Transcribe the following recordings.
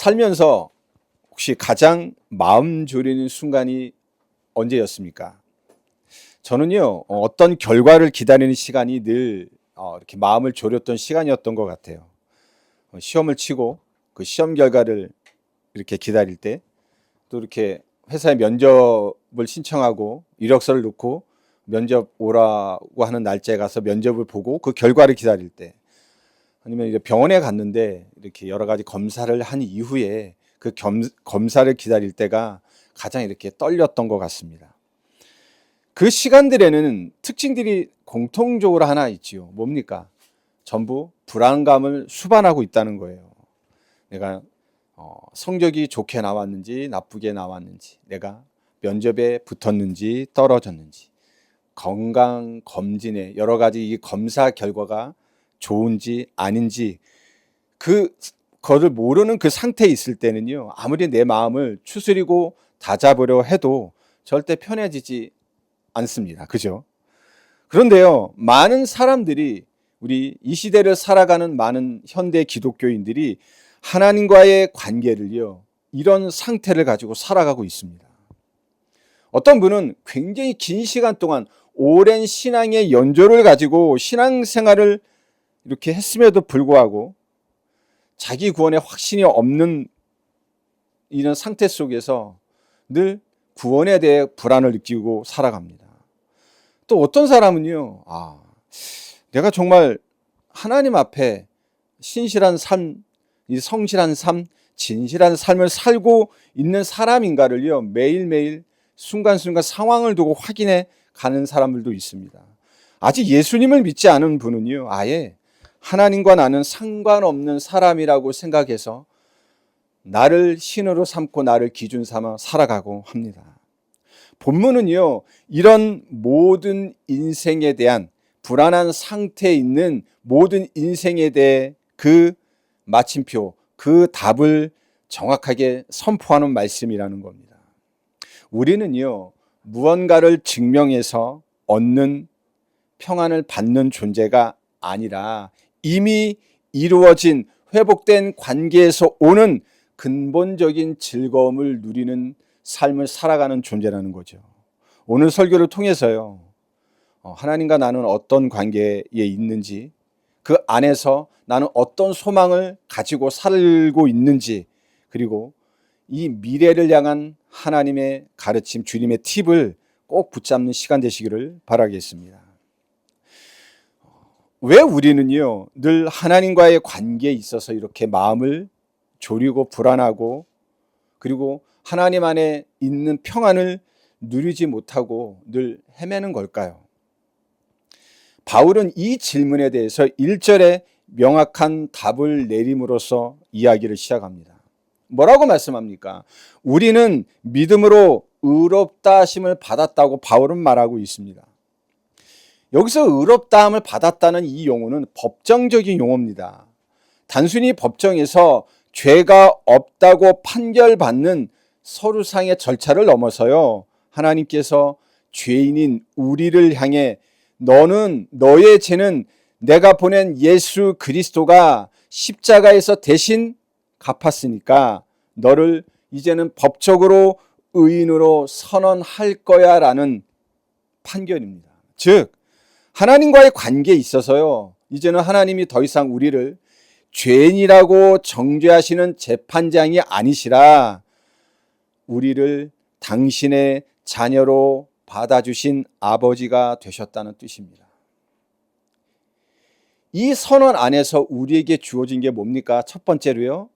살면서 혹시 가장 마음 졸이는 순간이 언제였습니까? 저는요, 어떤 결과를 기다리는 시간이 늘 이렇게 마음을 졸였던 시간이었던 것 같아요. 시험을 치고 그 시험 결과를 이렇게 기다릴 때, 또 이렇게 회사에 면접을 신청하고 이력서를 넣고 면접 오라고 하는 날짜에 가서 면접을 보고 그 결과를 기다릴 때, 아니면 이제 병원에 갔는데 이렇게 여러 가지 검사를 한 이후에 그 검사를 기다릴 때가 가장 이렇게 떨렸던 것 같습니다. 그 시간들에는 특징들이 공통적으로 하나 있지요. 뭡니까? 전부 불안감을 수반하고 있다는 거예요. 내가 성적이 좋게 나왔는지 나쁘게 나왔는지, 내가 면접에 붙었는지 떨어졌는지, 건강 검진에 여러 가지 이 검사 결과가 좋은지 아닌지, 그거를 모르는 그 상태에 있을 때는요, 아무리 내 마음을 추스리고 다잡으려 해도 절대 편해지지 않습니다. 그죠? 그런데요, 많은 사람들이, 우리 이 시대를 살아가는 많은 현대 기독교인들이 하나님과의 관계를요, 이런 상태를 가지고 살아가고 있습니다. 어떤 분은 굉장히 긴 시간 동안 오랜 신앙의 연조를 가지고 신앙생활을 이렇게 했음에도 불구하고 자기 구원에 확신이 없는 이런 상태 속에서 늘 구원에 대해 불안을 느끼고 살아갑니다. 또 어떤 사람은요, 내가 정말 하나님 앞에 신실한 삶, 이 성실한 삶, 진실한 삶을 살고 있는 사람인가를요, 매일매일 순간순간 상황을 두고 확인해 가는 사람들도 있습니다. 아직 예수님을 믿지 않은 분은요, 아예 하나님과 나는 상관없는 사람이라고 생각해서 나를 신으로 삼고 나를 기준 삼아 살아가고 합니다. 본문은요, 이런 모든 인생에 대한 불안한 상태에 있는 모든 인생에 대해 그 마침표, 그 답을 정확하게 선포하는 말씀이라는 겁니다. 우리는요, 무언가를 증명해서 얻는 평안을 받는 존재가 아니라 이미 이루어진 회복된 관계에서 오는 근본적인 즐거움을 누리는 삶을 살아가는 존재라는 거죠. 오늘 설교를 통해서요, 하나님과 나는 어떤 관계에 있는지, 그 안에서 나는 어떤 소망을 가지고 살고 있는지, 그리고 이 미래를 향한 하나님의 가르침, 주님의 팁을 꼭 붙잡는 시간 되시기를 바라겠습니다. 왜 우리는요, 늘 하나님과의 관계에 있어서 이렇게 마음을 졸이고 불안하고, 그리고 하나님 안에 있는 평안을 누리지 못하고 늘 헤매는 걸까요? 바울은 이 질문에 대해서 1절에 명확한 답을 내림으로써 이야기를 시작합니다. 뭐라고 말씀합니까? 우리는 믿음으로 의롭다 하심을 받았다고 바울은 말하고 있습니다. 여기서 의롭다 함을 받았다는 이 용어는 법정적인 용어입니다. 단순히 법정에서 죄가 없다고 판결받는 서류상의 절차를 넘어서요, 하나님께서 죄인인 우리를 향해 너의 죄는 내가 보낸 예수 그리스도가 십자가에서 대신 갚았으니까 너를 이제는 법적으로 의인으로 선언할 거야 라는 판결입니다. 즉 하나님과의 관계에 있어서요, 이제는 하나님이 더 이상 우리를 죄인이라고 정죄하시는 재판장이 아니시라 우리를 당신의 자녀로 받아주신 아버지가 되셨다는 뜻입니다. 이 선언 안에서 우리에게 주어진 게 뭡니까? 첫 번째로요,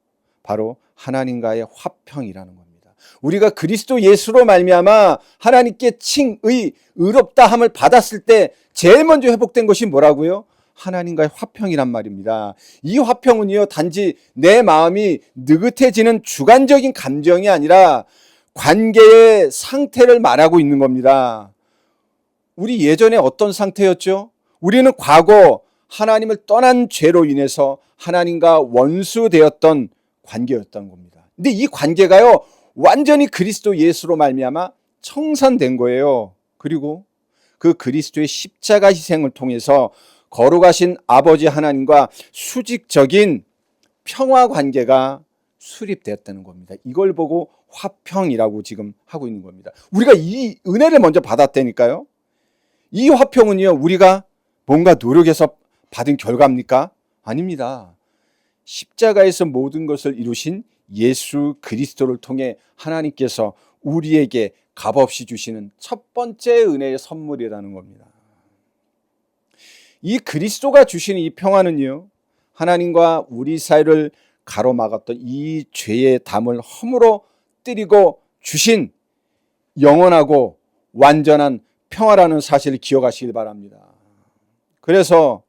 바로 하나님과의 화평이라는 겁니다. 우리가 그리스도 예수로 말미암아 하나님께 칭의, 의롭다 함을 받았을 때 제일 먼저 회복된 것이 뭐라고요? 하나님과의 화평이란 말입니다. 이 화평은요, 단지 내 마음이 느긋해지는 주관적인 감정이 아니라 관계의 상태를 말하고 있는 겁니다. 우리 예전에 어떤 상태였죠? 우리는 과거 하나님을 떠난 죄로 인해서 하나님과 원수되었던 관계였던 겁니다. 근데 이 관계가요, 완전히 그리스도 예수로 말미암아 청산된 거예요. 그리고 그 그리스도의 십자가 희생을 통해서 거룩하신 아버지 하나님과 수직적인 평화 관계가 수립되었다는 겁니다. 이걸 보고 화평이라고 지금 하고 있는 겁니다. 우리가 이 은혜를 먼저 받았다니까요. 이 화평은요, 우리가 뭔가 노력해서 받은 결과입니까? 아닙니다. 십자가에서 모든 것을 이루신 예수 그리스도를 통해 하나님께서 우리에게 값없이 주시는 첫 번째 은혜의 선물이라는 겁니다. 이 그리스도가 주시는 이 평화는요, 하나님과 우리 사이를 가로막았던 이 죄의 담을 허물어뜨리고 주신 영원하고 완전한 평화라는 사실을 기억하시길 바랍니다. 그래서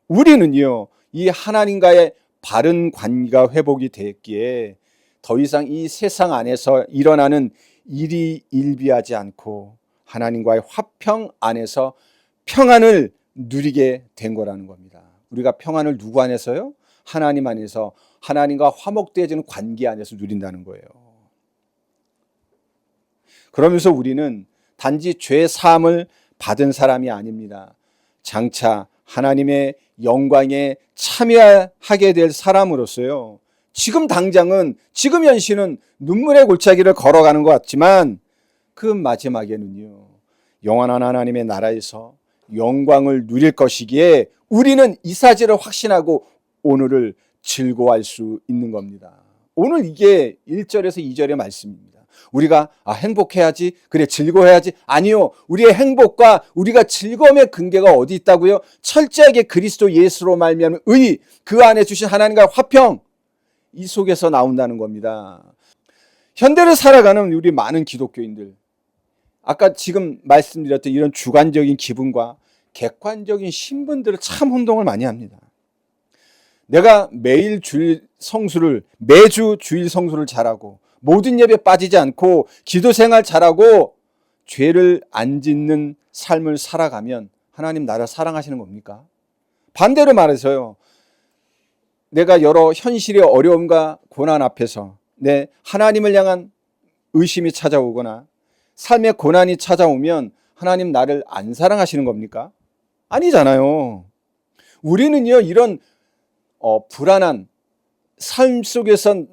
우리는요, 이 하나님과의 바른 관계가 회복이 됐기에 더 이상 이 세상 안에서 일어나는 일이 일비하지 않고 하나님과의 화평 안에서 평안을 누리게 된 거라는 겁니다. 우리가 평안을 누구 안에서요? 하나님 안에서, 하나님과 화목되어지는 관계 안에서 누린다는 거예요. 그러면서 우리는 단지 죄 사함을 받은 사람이 아닙니다. 장차 하나님의 영광에 참여하게 될 사람으로서요, 지금 당장은, 지금 현실은 눈물의 골짜기를 걸어가는 것 같지만 그 마지막에는요, 영원한 하나님의 나라에서 영광을 누릴 것이기에 우리는 이 사실을 확신하고 오늘을 즐거워할 수 있는 겁니다. 오늘 이게 1절에서 2절의 말씀입니다. 우리가 행복해야지, 그래 즐거워해야지. 아니요, 우리의 행복과 우리가 즐거움의 근거가 어디 있다고요? 철저하게 그리스도 예수로 말미암은 의, 그 안에 주신 하나님과 화평, 이 속에서 나온다는 겁니다. 현대를 살아가는 우리 많은 기독교인들, 아까 지금 말씀드렸던 이런 주관적인 기분과 객관적인 신분들을 참 혼동을 많이 합니다. 내가 매주 주일 성수를 잘하고 모든 예배 빠지지 않고 기도 생활 잘하고 죄를 안 짓는 삶을 살아가면 하나님 나를 사랑하시는 겁니까? 반대로 말해서요, 내가 여러 현실의 어려움과 고난 앞에서 내 하나님을 향한 의심이 찾아오거나 삶의 고난이 찾아오면 하나님 나를 안 사랑하시는 겁니까? 아니잖아요. 우리는요, 이런 불안한 삶 속에선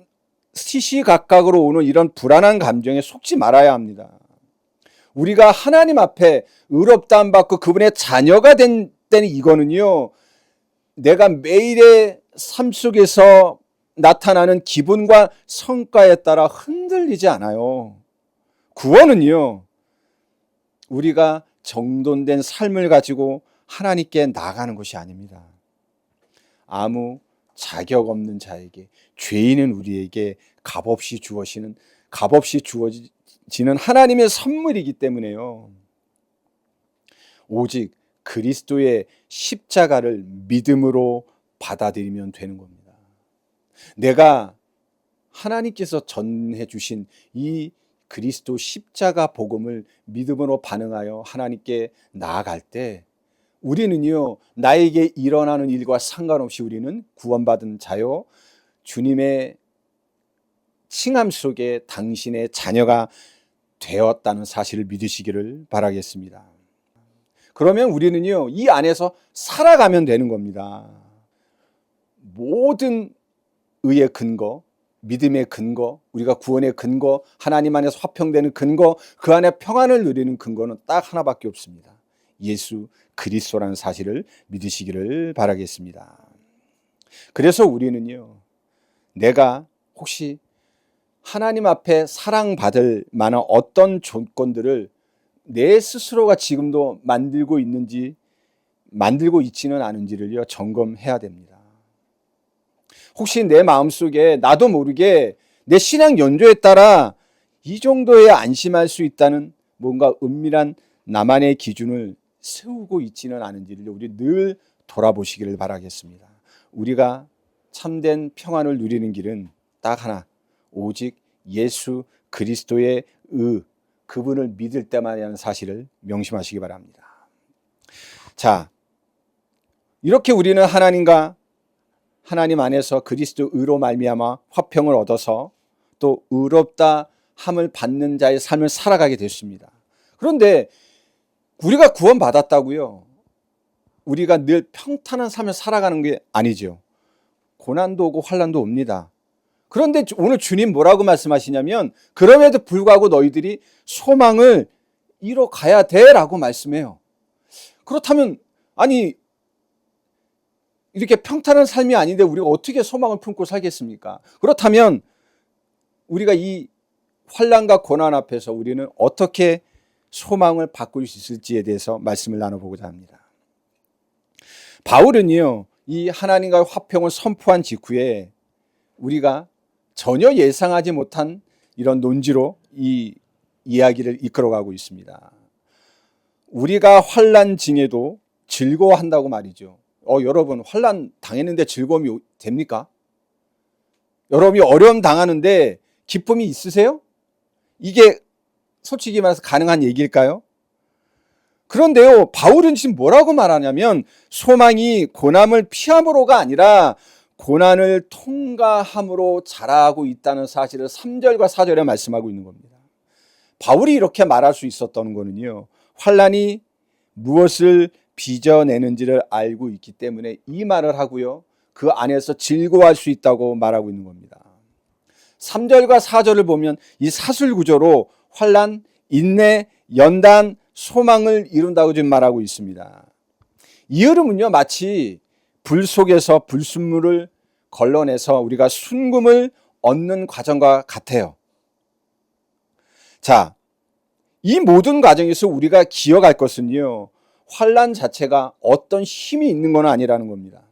시시각각으로 오는 이런 불안한 감정에 속지 말아야 합니다. 우리가 하나님 앞에 의롭다함 받고 그분의 자녀가 된 때는 이거는요, 내가 매일의 삶 속에서 나타나는 기분과 성과에 따라 흔들리지 않아요. 구원은요, 우리가 정돈된 삶을 가지고 하나님께 나아가는 것이 아닙니다. 아무 자격 없는 자에게, 죄인은 우리에게 값없이 주어지는 하나님의 선물이기 때문에요, 오직 그리스도의 십자가를 믿음으로 받아들이면 되는 겁니다. 내가 하나님께서 전해 주신 이 그리스도 십자가 복음을 믿음으로 반응하여 하나님께 나아갈 때 우리는요, 나에게 일어나는 일과 상관없이 우리는 구원받은 자요, 주님의 칭함 속에 당신의 자녀가 되었다는 사실을 믿으시기를 바라겠습니다. 그러면 우리는요, 이 안에서 살아가면 되는 겁니다. 모든 의의 근거, 믿음의 근거, 우리가 구원의 근거, 하나님 안에서 화평되는 근거, 그 안에 평안을 누리는 근거는 딱 하나밖에 없습니다. 예수 그리스도라는 사실을 믿으시기를 바라겠습니다. 그래서 우리는요, 내가 혹시 하나님 앞에 사랑받을 만한 어떤 조건들을 내 스스로가 지금도 만들고 있지는 않은지를요, 점검해야 됩니다. 혹시 내 마음속에 나도 모르게 내 신앙 연조에 따라 이 정도에 안심할 수 있다는 뭔가 은밀한 나만의 기준을 세우고 있지는 않은지를 우리 늘 돌아보시기를 바라겠습니다. 우리가 참된 평안을 누리는 길은 딱 하나, 오직 예수 그리스도의 그분을 믿을 때만이라는 사실을 명심하시기 바랍니다. 자, 이렇게 우리는 하나님 안에서 그리스도 의로 말미암아 화평을 얻어서 또 의롭다 함을 받는 자의 삶을 살아가게 됐습니다. 그런데 우리가 구원받았다고요, 우리가 늘 평탄한 삶을 살아가는 게 아니죠. 고난도 오고 환난도 옵니다. 그런데 오늘 주님 뭐라고 말씀하시냐면 그럼에도 불구하고 너희들이 소망을 이뤄가야 돼라고 말씀해요. 그렇다면 아니 이렇게 평탄한 삶이 아닌데 우리가 어떻게 소망을 품고 살겠습니까? 그렇다면 우리가 이 환난과 고난 앞에서 우리는 어떻게 소망을 바꿀 수 있을지에 대해서 말씀을 나눠보고자 합니다. 바울은요, 이 하나님과의 화평을 선포한 직후에 우리가 전혀 예상하지 못한 이런 논지로 이 이야기를 이끌어가고 있습니다. 우리가 환난 중에도 즐거워한다고 말이죠. 여러분 환난 당했는데 즐거움이 됩니까? 여러분이 어려움 당하는데 기쁨이 있으세요? 이게 솔직히 말해서 가능한 얘기일까요? 그런데요, 바울은 지금 뭐라고 말하냐면 소망이 고난을 피함으로가 아니라 고난을 통과함으로 자라고 있다는 사실을 3절과 4절에 말씀하고 있는 겁니다. 바울이 이렇게 말할 수 있었던 거는요, 환난이 무엇을 빚어내는지를 알고 있기 때문에 이 말을 하고요, 그 안에서 즐거워할 수 있다고 말하고 있는 겁니다. 3절과 4절을 보면 이 사술 구조로 환난, 인내, 연단, 소망을 이룬다고 지금 말하고 있습니다. 이 흐름은요, 마치 불 속에서 불순물을 걸러내서 우리가 순금을 얻는 과정과 같아요. 자, 이 모든 과정에서 우리가 기억할 것은요, 환난 자체가 어떤 힘이 있는 건 아니라는 겁니다.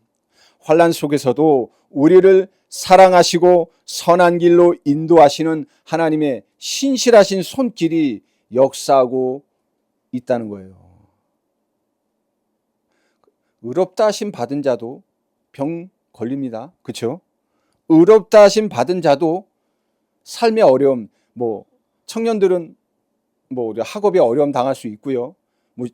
환난 속에서도 우리를 사랑하시고 선한 길로 인도하시는 하나님의 신실하신 손길이 역사하고 있다는 거예요. 의롭다 하심 받은 자도 병 걸립니다. 그렇죠? 의롭다 하심 받은 자도 삶의 어려움, 청년들은 학업에 어려움 당할 수 있고요.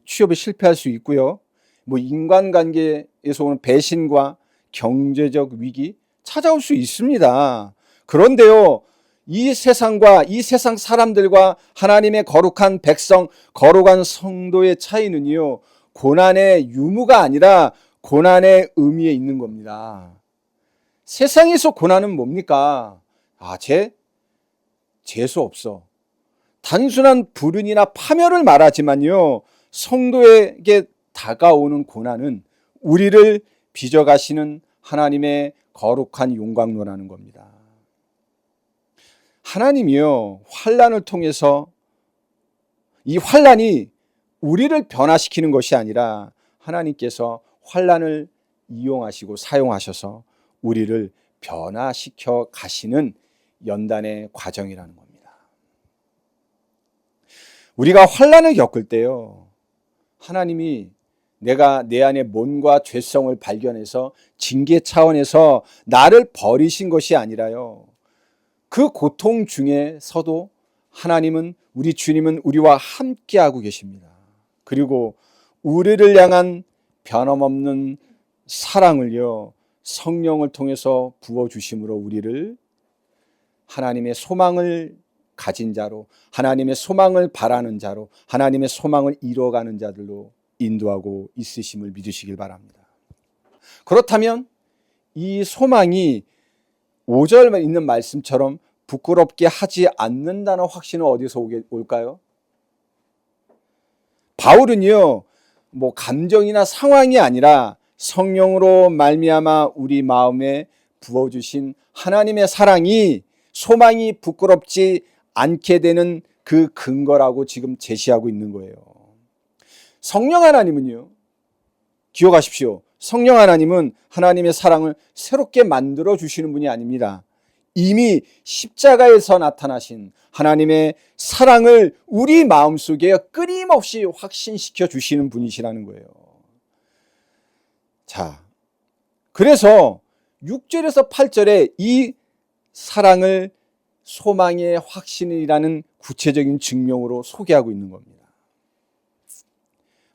취업에 실패할 수 있고요. 인간관계에서 오는 배신과 경제적 위기 찾아올 수 있습니다. 그런데요, 이 세상과 이 세상 사람들과 하나님의 거룩한 백성, 거룩한 성도의 차이는요, 고난의 유무가 아니라 고난의 의미에 있는 겁니다. 세상에서 고난은 뭡니까? 재수 없어. 단순한 불운이나 파멸을 말하지만요, 성도에게 다가오는 고난은 우리를 빚어가시는 하나님의 거룩한 용광로라는 겁니다. 하나님이요, 환난을 통해서 이 환난이 우리를 변화시키는 것이 아니라 하나님께서 환난을 이용하시고 사용하셔서 우리를 변화시켜 가시는 연단의 과정이라는 겁니다. 우리가 환난을 겪을 때요, 하나님이 내가 내 안에 몸과 죄성을 발견해서 징계 차원에서 나를 버리신 것이 아니라요, 그 고통 중에서도 하나님은, 우리 주님은 우리와 함께하고 계십니다. 그리고 우리를 향한 변함없는 사랑을요, 성령을 통해서 부어주심으로 우리를 하나님의 소망을 가진 자로, 하나님의 소망을 바라는 자로, 하나님의 소망을 이뤄가는 자들로 인도하고 있으심을 믿으시길 바랍니다. 그렇다면 이 소망이 5절에 있는 말씀처럼 부끄럽게 하지 않는다는 확신은 어디서 올까요? 바울은요, 감정이나 상황이 아니라 성령으로 말미암아 우리 마음에 부어주신 하나님의 사랑이 소망이 부끄럽지 않게 되는 그 근거라고 지금 제시하고 있는 거예요. 성령 하나님은요, 기억하십시오. 성령 하나님은 하나님의 사랑을 새롭게 만들어 주시는 분이 아닙니다. 이미 십자가에서 나타나신 하나님의 사랑을 우리 마음속에 끊임없이 확신시켜 주시는 분이시라는 거예요. 자, 그래서 6절에서 8절에 이 사랑을 소망의 확신이라는 구체적인 증명으로 소개하고 있는 겁니다.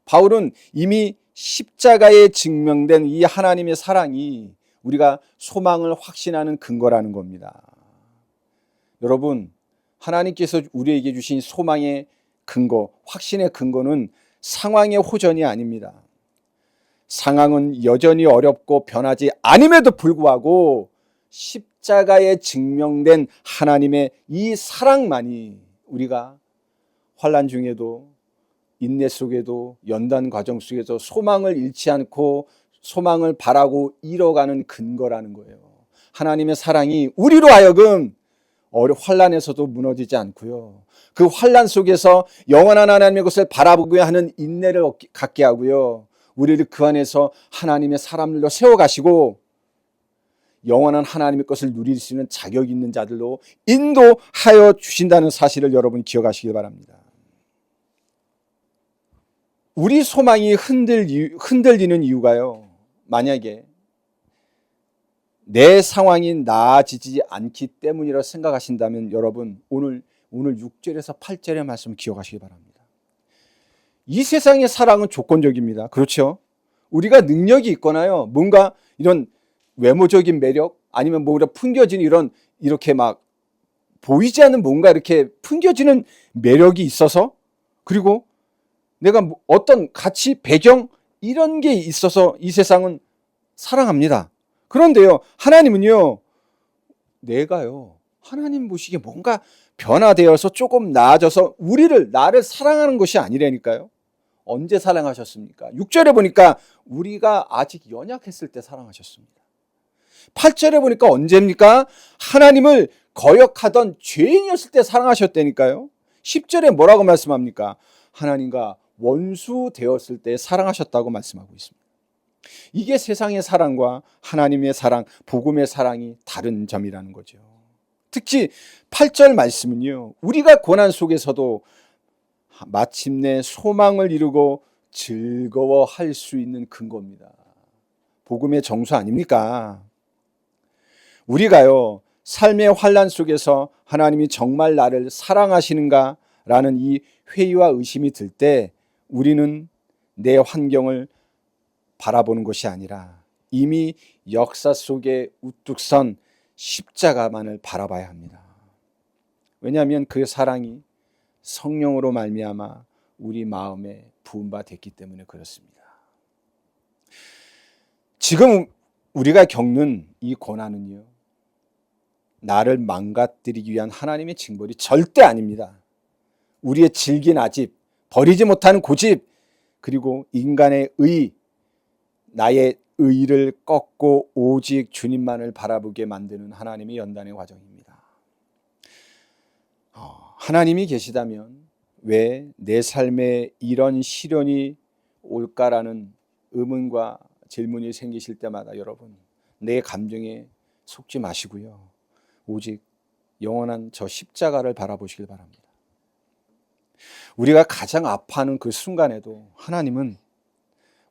바울은 이미 십자가에 증명된 이 하나님의 사랑이 우리가 소망을 확신하는 근거라는 겁니다. 여러분, 하나님께서 우리에게 주신 소망의 근거, 확신의 근거는 상황의 호전이 아닙니다. 상황은 여전히 어렵고 변하지 않음에도 불구하고 십자가 십자가에 증명된 하나님의 이 사랑만이 우리가 환난 중에도, 인내 속에도, 연단 과정 속에서 소망을 잃지 않고 소망을 바라고 이뤄가는 근거라는 거예요. 하나님의 사랑이 우리로 하여금 환난에서도 무너지지 않고요, 그 환난 속에서 영원한 하나님의 것을 바라보게 하는 인내를 갖게 하고요, 우리를 그 안에서 하나님의 사람들로 세워가시고 영원한 하나님의 것을 누릴 수 있는 자격 있는 자들로 인도하여 주신다는 사실을 여러분 기억하시길 바랍니다. 우리 소망이 흔들리는 이유가요, 만약에 내 상황이 나아지지 않기 때문이라고 생각하신다면 여러분 오늘 6절에서 8절의 말씀 기억하시기 바랍니다. 이 세상의 사랑은 조건적입니다. 그렇죠? 우리가 능력이 있거나요, 뭔가 이런 외모적인 매력, 아니면 뭔가 풍겨지는 이렇게 막 보이지 않는 뭔가 이렇게 풍겨지는 매력이 있어서, 그리고 내가 어떤 가치, 배경 이런 게 있어서 이 세상은 사랑합니다. 그런데요, 하나님은요, 내가요, 하나님 보시기에 뭔가 변화되어서 조금 나아져서 나를 사랑하는 것이 아니라니까요. 언제 사랑하셨습니까? 6절에 보니까 우리가 아직 연약했을 때 사랑하셨습니다. 8절에 보니까 언제입니까? 하나님을 거역하던 죄인이었을 때 사랑하셨다니까요. 10절에 뭐라고 말씀합니까? 하나님과 원수 되었을 때 사랑하셨다고 말씀하고 있습니다. 이게 세상의 사랑과 하나님의 사랑, 복음의 사랑이 다른 점이라는 거죠. 특히 8절 말씀은요, 우리가 고난 속에서도 마침내 소망을 이루고 즐거워할 수 있는 근거입니다. 복음의 정수 아닙니까? 우리가요, 삶의 환난 속에서 하나님이 정말 나를 사랑하시는가 라는 이 회의와 의심이 들 때 우리는 내 환경을 바라보는 것이 아니라 이미 역사 속에 우뚝 선 십자가만을 바라봐야 합니다. 왜냐하면 그 사랑이 성령으로 말미암아 우리 마음에 부은 바 됐기 때문에 그렇습니다. 지금 우리가 겪는 이 고난은요, 나를 망가뜨리기 위한 하나님의 징벌이 절대 아닙니다. 우리의 질긴 아집, 버리지 못하는 고집, 그리고 인간의 나의 의를 꺾고 오직 주님만을 바라보게 만드는 하나님의 연단의 과정입니다. 하나님이 계시다면 왜 내 삶에 이런 시련이 올까라는 의문과 질문이 생기실 때마다 여러분, 내 감정에 속지 마시고요, 오직 영원한 저 십자가를 바라보시길 바랍니다. 우리가 가장 아파하는 그 순간에도 하나님은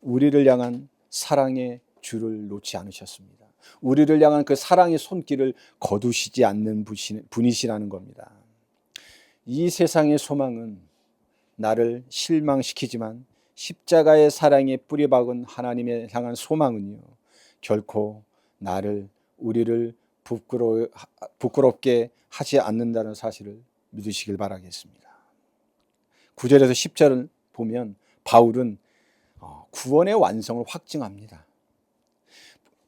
우리를 향한 사랑의 줄을 놓지 않으셨습니다. 우리를 향한 그 사랑의 손길을 거두시지 않는 분이시라는 겁니다. 이 세상의 소망은 나를 실망시키지만 십자가의 사랑에 뿌리박은 하나님의 향한 소망은요, 결코 우리를 부끄럽게 하지 않는다는 사실을 믿으시길 바라겠습니다. 9절에서 10절을 보면 바울은 구원의 완성을 확증합니다.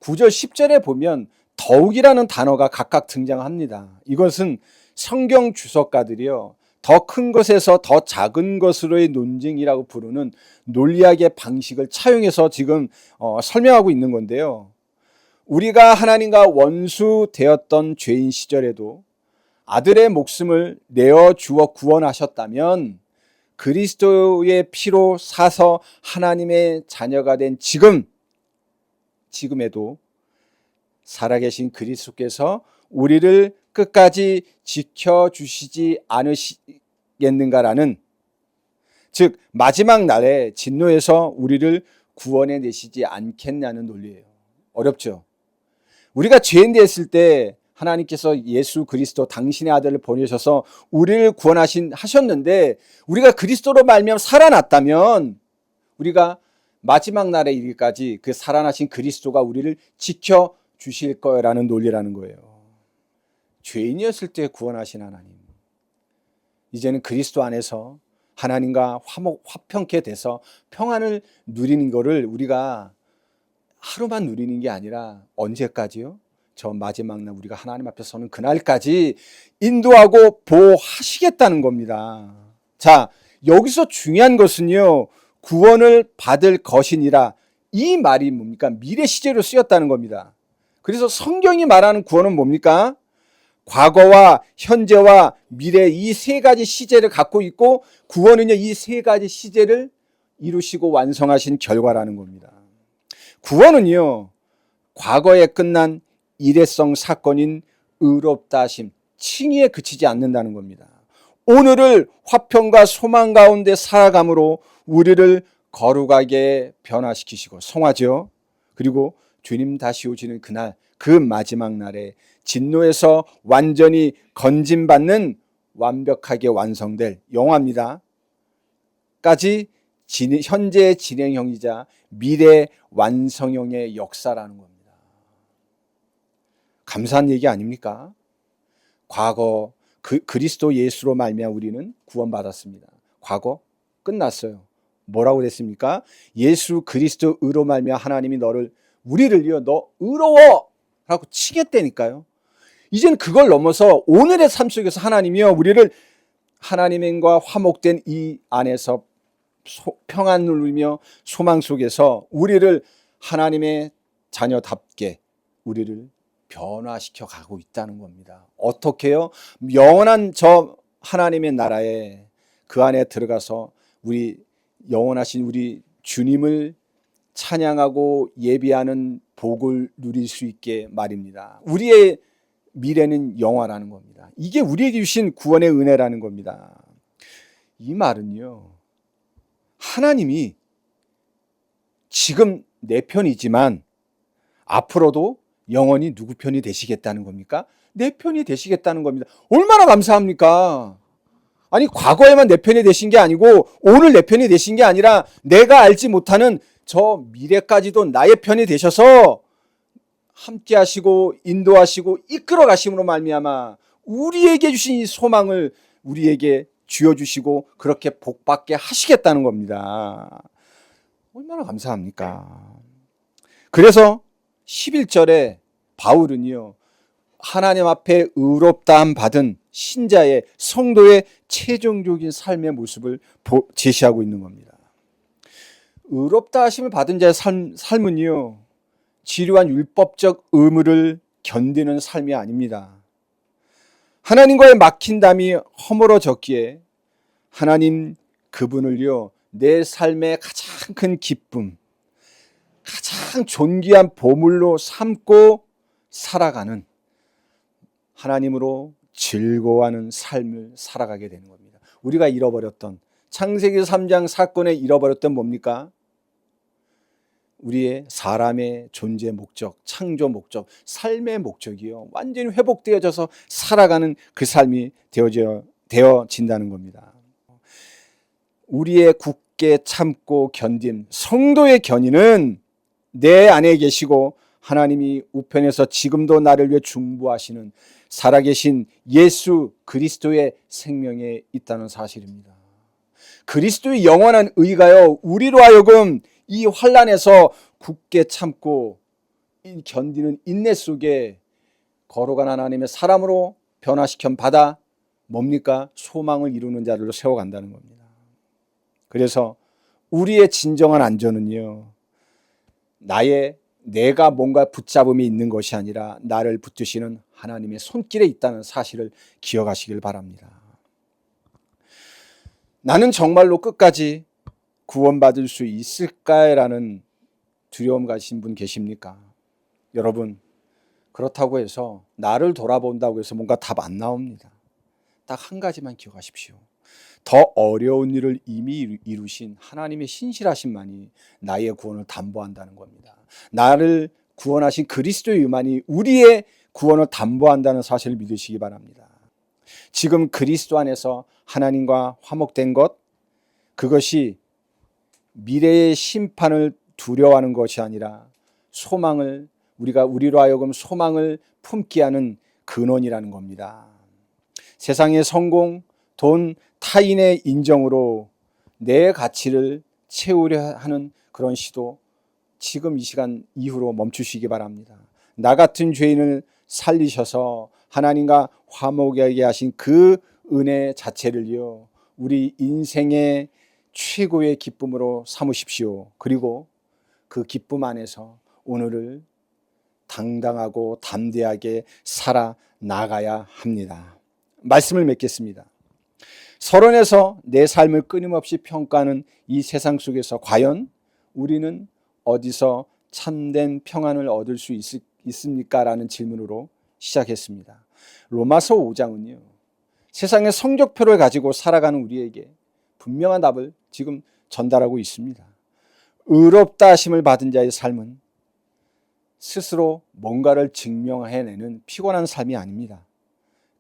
9절 10절에 보면 더욱이라는 단어가 각각 등장합니다. 이것은 성경 주석가들이요, 더 큰 것에서 더 작은 것으로의 논증이라고 부르는 논리학의 방식을 차용해서 지금 설명하고 있는 건데요, 우리가 하나님과 원수 되었던 죄인 시절에도 아들의 목숨을 내어 주어 구원하셨다면 그리스도의 피로 사서 하나님의 자녀가 된 지금에도 살아계신 그리스도께서 우리를 끝까지 지켜주시지 않으시겠는가라는, 즉 마지막 날에 진노에서 우리를 구원해 내시지 않겠냐는 논리예요. 어렵죠? 우리가 죄인 되었을 때 하나님께서 예수 그리스도 당신의 아들을 보내셔서 우리를 구원하셨는데, 우리가 그리스도로 말미암아 살아났다면 우리가 마지막 날에 이르기까지 그 살아나신 그리스도가 우리를 지켜주실 거라는 논리라는 거예요. 죄인이었을 때 구원하신 하나님, 이제는 그리스도 안에서 하나님과 화평케 돼서 평안을 누리는 것을 우리가 하루만 누리는 게 아니라 언제까지요? 저 마지막 날 우리가 하나님 앞에 서는 그날까지 인도하고 보호하시겠다는 겁니다. 자, 여기서 중요한 것은요, 구원을 받을 것이니라, 이 말이 뭡니까? 미래 시제로 쓰였다는 겁니다. 그래서 성경이 말하는 구원은 뭡니까? 과거와 현재와 미래 이 세 가지 시제를 갖고 있고, 구원은요 이 세 가지 시제를 이루시고 완성하신 결과라는 겁니다. 구원은요 과거에 끝난 일회성 사건인 의롭다 하심, 칭의에 그치지 않는다는 겁니다. 오늘을 화평과 소망 가운데 살아감으로 우리를 거룩하게 변화시키시고 성화죠. 그리고 주님 다시 오시는 그날, 그 마지막 날에 진노에서 완전히 건짐받는 완벽하게 완성될 영화입니다. 까지 현재의 진행형이자 미래 완성형의 역사라는 겁니다. 감사한 얘기 아닙니까? 과거 그리스도 예수로 말미암아 우리는 구원받았습니다. 과거 끝났어요. 뭐라고 그랬습니까? 예수 그리스도 의로 말미암아 하나님이 우리를요 너 의로워 라고 치겠다니까요. 이제는 그걸 넘어서 오늘의 삶 속에서 하나님이요 우리를 하나님과 화목된 이 안에서 평안을 누리며 소망 속에서 우리를 하나님의 자녀답게 우리를 변화시켜 가고 있다는 겁니다. 어떻게요? 영원한 저 하나님의 나라에 그 안에 들어가서 우리 영원하신 우리 주님을 찬양하고 예비하는 복을 누릴 수 있게 말입니다. 우리의 미래는 영화라는 겁니다. 이게 우리에게 주신 구원의 은혜라는 겁니다. 이 말은요, 하나님이 지금 내 편이지만 앞으로도 영원히 누구 편이 되시겠다는 겁니까? 내 편이 되시겠다는 겁니다. 얼마나 감사합니까? 아니 과거에만 내 편이 되신 게 아니고 오늘 내 편이 되신 게 아니라 내가 알지 못하는 저 미래까지도 나의 편이 되셔서 함께 하시고 인도하시고 이끌어 가심으로 말미암아 우리에게 주신 이 소망을 우리에게 쥐어주시고 그렇게 복받게 하시겠다는 겁니다. 얼마나 감사합니까? 그래서 11절에 바울은요 하나님 앞에 의롭다함 받은 신자의 성도의 최종적인 삶의 모습을 제시하고 있는 겁니다. 의롭다 하심을 받은 자의 삶은요 지루한 율법적 의무를 견디는 삶이 아닙니다. 하나님과의 막힌 담이 허물어졌기에 하나님 그분을요 내 삶의 가장 큰 기쁨, 가장 존귀한 보물로 삼고 살아가는 하나님으로 즐거워하는 삶을 살아가게 되는 겁니다. 우리가 잃어버렸던 창세기 3장 사건에 잃어버렸던 뭡니까? 우리의 사람의 존재 목적, 창조 목적, 삶의 목적이요 완전히 회복되어져서 살아가는 그 삶이 되어진다는 겁니다. 우리의 굳게 참고 견딘 성도의 견인은 내 안에 계시고 하나님이 우편에서 지금도 나를 위해 중보하시는 살아계신 예수 그리스도의 생명에 있다는 사실입니다. 그리스도의 영원한 의가요 우리로 하여금 이 환난에서 굳게 참고 견디는 인내 속에 거룩한 하나님의 사람으로 변화시켜 받아 뭡니까? 소망을 이루는 자들로 세워간다는 겁니다. 그래서 우리의 진정한 안전은요 내가 뭔가 붙잡음이 있는 것이 아니라 나를 붙드시는 하나님의 손길에 있다는 사실을 기억하시길 바랍니다. 나는 정말로 끝까지 구원받을 수 있을까라는 두려움 가신 분 계십니까? 여러분, 그렇다고 해서 나를 돌아본다고 해서 뭔가 답 안 나옵니다. 딱 한 가지만 기억하십시오. 더 어려운 일을 이미 이루신 하나님의 신실하심만이 나의 구원을 담보한다는 겁니다. 나를 구원하신 그리스도의 의만이 우리의 구원을 담보한다는 사실을 믿으시기 바랍니다. 지금 그리스도 안에서 하나님과 화목된 것, 그것이 미래의 심판을 두려워하는 것이 아니라 우리로 하여금 소망을 품게 하는 근원이라는 겁니다. 세상의 성공, 돈, 타인의 인정으로 내 가치를 채우려 하는 그런 시도 지금 이 시간 이후로 멈추시기 바랍니다. 나 같은 죄인을 살리셔서 하나님과 화목하게 하신 그 은혜 자체를요, 우리 인생의 최고의 기쁨으로 삼으십시오. 그리고 그 기쁨 안에서 오늘을 당당하고 담대하게 살아나가야 합니다. 말씀을 맺겠습니다. 서론에서 내 삶을 끊임없이 평가하는 이 세상 속에서 과연 우리는 어디서 참된 평안을 얻을 수 있습니까? 라는 질문으로 시작했습니다. 로마서 5장은요, 세상의 성적표를 가지고 살아가는 우리에게 분명한 답을 지금 전달하고 있습니다. 의롭다 하심을 받은 자의 삶은 스스로 뭔가를 증명해내는 피곤한 삶이 아닙니다.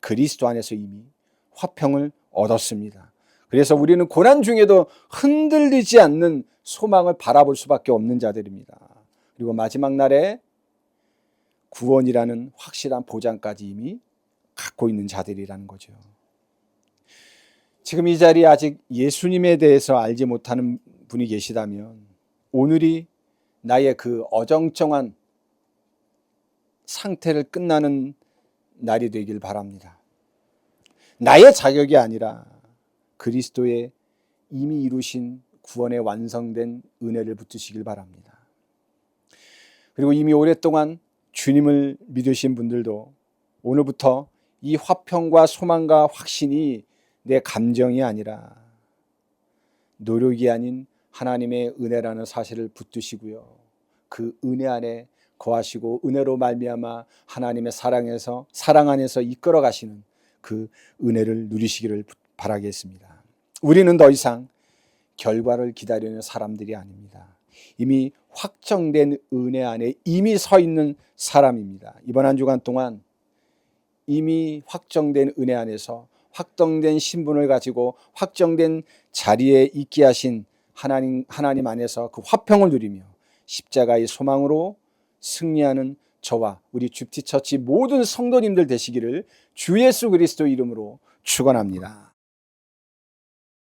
그리스도 안에서 이미 화평을 얻었습니다. 그래서 우리는 고난 중에도 흔들리지 않는 소망을 바라볼 수밖에 없는 자들입니다. 그리고 마지막 날에 구원이라는 확실한 보장까지 이미 갖고 있는 자들이라는 거죠. 지금 이 자리에 아직 예수님에 대해서 알지 못하는 분이 계시다면 오늘이 나의 그 어정쩡한 상태를 끝나는 날이 되길 바랍니다. 나의 자격이 아니라 그리스도의 이미 이루신 구원의 완성된 은혜를 붙드시길 바랍니다. 그리고 이미 오랫동안 주님을 믿으신 분들도 오늘부터 이 화평과 소망과 확신이 내 감정이 아니라 노력이 아닌 하나님의 은혜라는 사실을 붙드시고요, 그 은혜 안에 거하시고 은혜로 말미암아 하나님의 사랑 안에서 이끌어 가시는 그 은혜를 누리시기를 바라겠습니다. 우리는 더 이상 결과를 기다리는 사람들이 아닙니다. 이미 확정된 은혜 안에 이미 서 있는 사람입니다. 이번 한 주간 동안 이미 확정된 은혜 안에서 확정된 신분을 가지고 확정된 자리에 있게 하신 하나님 안에서 그 화평을 누리며 십자가의 소망으로 승리하는 저와 우리 줍티처치 모든 성도님들 되시기를 주 예수 그리스도 이름으로 축원합니다.